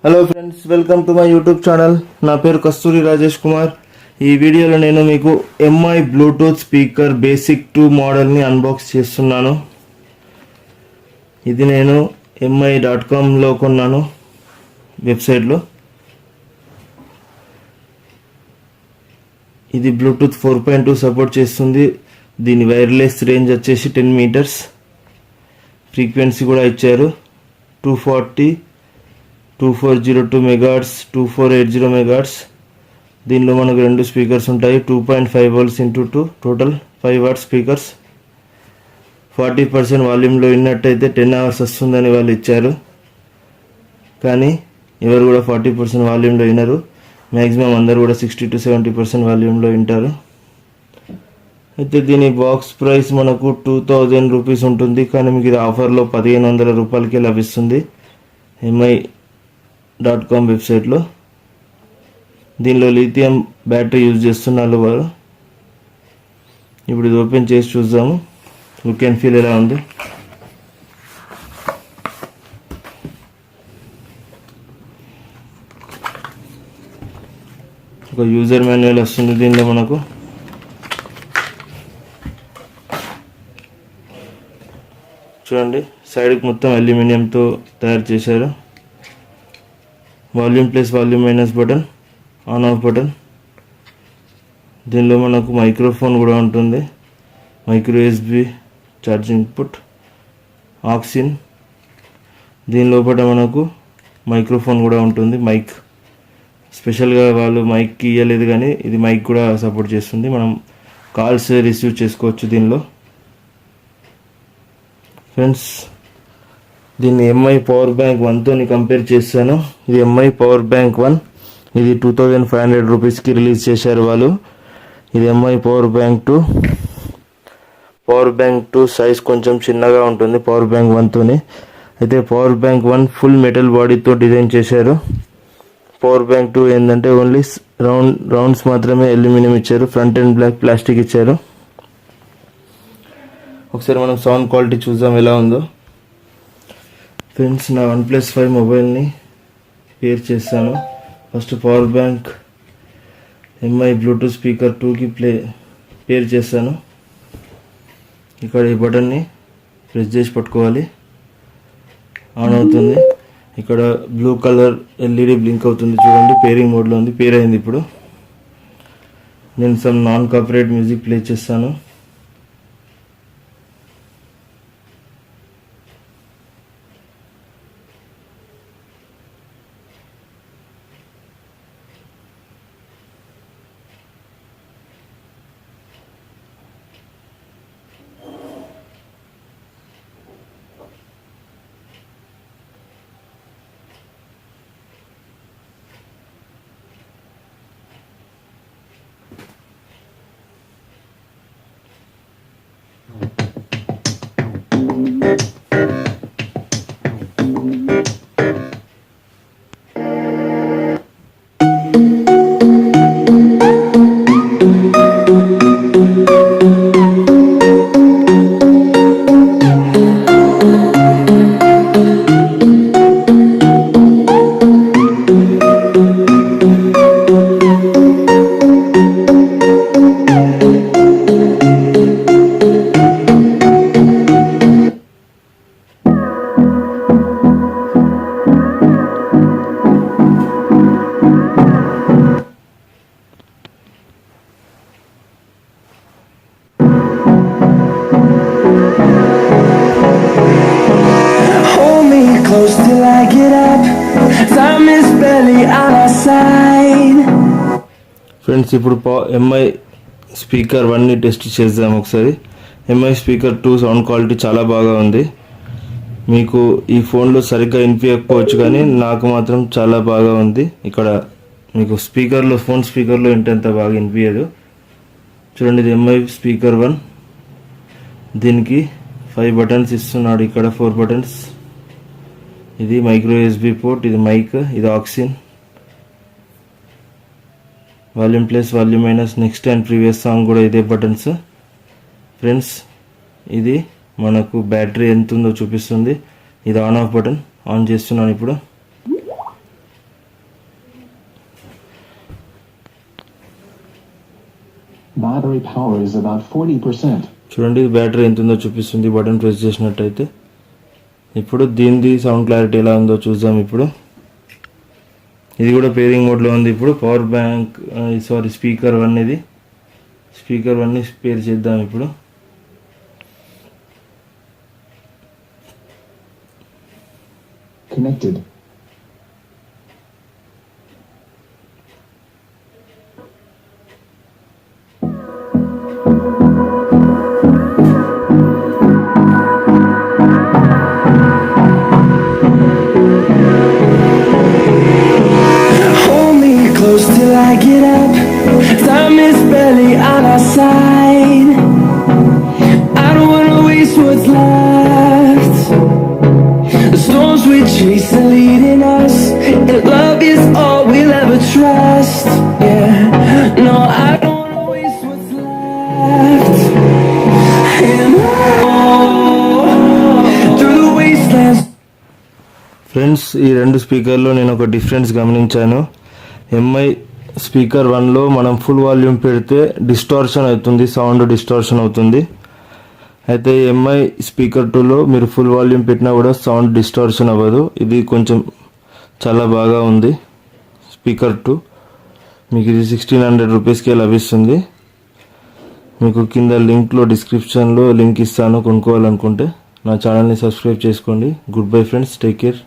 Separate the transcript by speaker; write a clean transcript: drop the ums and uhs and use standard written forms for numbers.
Speaker 1: Hello friends, welcome to my YouTube channel. నా పేరు కస్తూరి రాజేష్ కుమార్. ఈ వీడియోలో నేను మీకు ఎంఐ బ్లూటూత్ స్పీకర్ బేసిక్ 2 మోడల్ని అన్బాక్స్ చేస్తున్నాను. ఇది నేను mi.comలో కొన్నాను, వెబ్సైట్లో. ఇది బ్లూటూత్ 4.2 సపోర్ట్ చేస్తుంది. దీని వైర్లెస్ రేంజ్ వచ్చేసి 10 మీటర్స్. ఫ్రీక్వెన్సీ కూడా ఇచ్చారు 2402 మెగాహెర్ట్జ్, 2480 మెగాహెర్ట్జ్. దీనిలో మనకు 2 స్పీకర్స్ ఉంటాయి. 2.5 volts into 2, total 5 what speakers. 40% వాల్యూమ్లో విన్నట్టయితే 10 అవర్స్ వస్తుందని వాళ్ళు ఇచ్చారు. కానీ ఎవరు కూడా 40% వాల్యూమ్లో వినరు. మ్యాక్సిమం అందరు కూడా 60 to 70% వాల్యూమ్లో వింటారు. అయితే దీని బాక్స్ ప్రైస్ మనకు 2000 రూపీస్ ఉంటుంది. కానీ మీకు ఇది ఆఫర్లో 1500 రూపాయలకే లభిస్తుంది mi.com వెబ్సైట్లో. దీనిలో లిథియం బ్యాటరీ యూజ్ చేస్తున్నారు వారు. ఇప్పుడు ఇది ఓపెన్ చేసి చూద్దాము, లుక్ అండ్ ఫీల్ ఎలా ఉంది. ఒక యూజర్ మాన్యువల్ వస్తుంది దీనిలో మనకు. చూడండి, సైడ్కి మొత్తం అల్యూమినియంతో తయారు చేశారు. Volume plus volume minus button, on off button. దీనిలో మనకు మైక్రోఫోన్ కూడా ఉంటుంది. Micro USB charging put, auxin. దీని లోపల మనకు మైక్రోఫోన్ కూడా ఉంటుంది. మైక్ స్పెషల్గా వాళ్ళు మైక్కి ఇవ్వలేదు, కానీ ఇది మైక్ కూడా సపోర్ట్ చేస్తుంది. మనం కాల్స్ రిసీవ్ చేసుకోవచ్చు దీనిలో. ఫ్రెండ్స్, దీన్ని ఎంఐ పవర్ బ్యాంక్ 1తో కంపేర్ చేశాను. ఇది ఎంఐ పవర్ బ్యాంక్ 1. ఇది 2500 రూపీస్కి రిలీజ్ చేశారు వాళ్ళు. ఇది MI power bank 2. Power bank 2 size కొంచెం చిన్నగా ఉంటుంది పవర్ బ్యాంక్ 1తోని. అయితే పవర్ బ్యాంక్ 1 ఫుల్ మెటల్ బాడీతో డిజైన్ చేశారు. పవర్ బ్యాంక్ 2 ఏంటంటే ఓన్లీ రౌండ్స్ మాత్రమే అల్యూమినియం ఇచ్చారు. ఫ్రంట్ అండ్ బ్లాక్ ప్లాస్టిక్ ఇచ్చారు. ఒకసారి మనం సౌండ్ క్వాలిటీ చూద్దాం ఎలా ఉందో. ఫ్రెండ్స్, నా OnePlus 5 మొబైల్ని పేర్ చేస్తాను. First power bank MI Bluetooth speaker 2కి పేర్ చేస్తాను. ఇక్కడ ఈ బటన్ని ప్రెస్ చేసి పట్టుకోవాలి, ఆన్ అవుతుంది. ఇక్కడ బ్లూ కలర్ ఎల్ఈడి బ్లింక్ అవుతుంది చూడండి. పేరింగ్ మోడ్లో ఉంది, పేర్ అయింది. ఇప్పుడు నేను some non copyright music play చేస్తాను. ఫ్రెండ్స్, ఇప్పుడు ఎంఐ స్పీకర్ 1ని టెస్ట్ చేద్దాం ఒకసారి. ఎంఐ స్పీకర్ 2 సౌండ్ క్వాలిటీ చాలా బాగా ఉంది. మీకు ఈ ఫోన్లో సరిగ్గా వినిపించకపోవచ్చు, కానీ నాకు మాత్రం చాలా బాగా ఉంది. ఇక్కడ మీకు ఫోన్ స్పీకర్లో ఇంటంత బాగా వినిపించదు. చూడండి, ఇది ఎంఐ స్పీకర్ 1. దీనికి 5 బటన్స్ ఇస్తున్నాడు. ఇక్కడ 4 బటన్స్. ఇది మైక్రో యూఎస్బి పోర్ట్, ఇది మైక్, ఇది auxin, volume plus volume minus, next and previous song కూడా ఇదే బటన్స్. ఫ్రెండ్స్, ఇది మనకు బ్యాటరీ ఎంత ఉందో చూపిస్తుంది. ఇది ఆన్ ఆఫ్ బటన్, ఆన్ చేస్తున్నాను ఇప్పుడు.
Speaker 2: Battery power is about 40%.
Speaker 1: చూడండి బ్యాటరీ ఎంత ఉందో చూపిస్తుంది బటన్ ప్రెస్ చేసినట్టయితే. ఇప్పుడు దీనిది సౌండ్ క్లారిటీ ఎలా ఉందో చూద్దాం. ఇప్పుడు ఇది కూడా పేరింగ్ మోడ్లో ఉంది. ఇప్పుడు పవర్ బ్యాంక్ స్పీకర్ 1 ఇది. స్పీకర్ 1ని పేర్ చేద్దాం. ఇప్పుడు
Speaker 2: Connected.
Speaker 3: Hold me close till I get up. Time is barely on our side. I don't wanna waste what's left. The storms we chase are leading us, and love is all we'll ever trust. Yeah, no, I don't wanna waste what's left. And through the wastelands.
Speaker 1: Friends, ఈ రెండు స్పీకర్లో నేను ఒక difference గమనించాను. MI speaker 1లో మనం full volume పెడితే distortion అవుతుంది, sound distortion అవుతుంది. అయితే ఎంఐ స్పీకర్ 2లో మీరు ఫుల్ వాల్యూమ్ పెట్టినా కూడా సౌండ్ డిస్టార్షన్ అవ్వదు. ఇది కొంచెం చాలా బాగా ఉంది. స్పీకర్ 2 మీకు ఇది 1600 రూపీస్కే లభిస్తుంది. మీకు కింద లింక్లో డిస్క్రిప్షన్లో లింక్ ఇస్తాను కొనుక్కోవాలనుకుంటే. నా ఛానల్ని సబ్స్క్రైబ్ చేసుకోండి. Good bye friends, take care.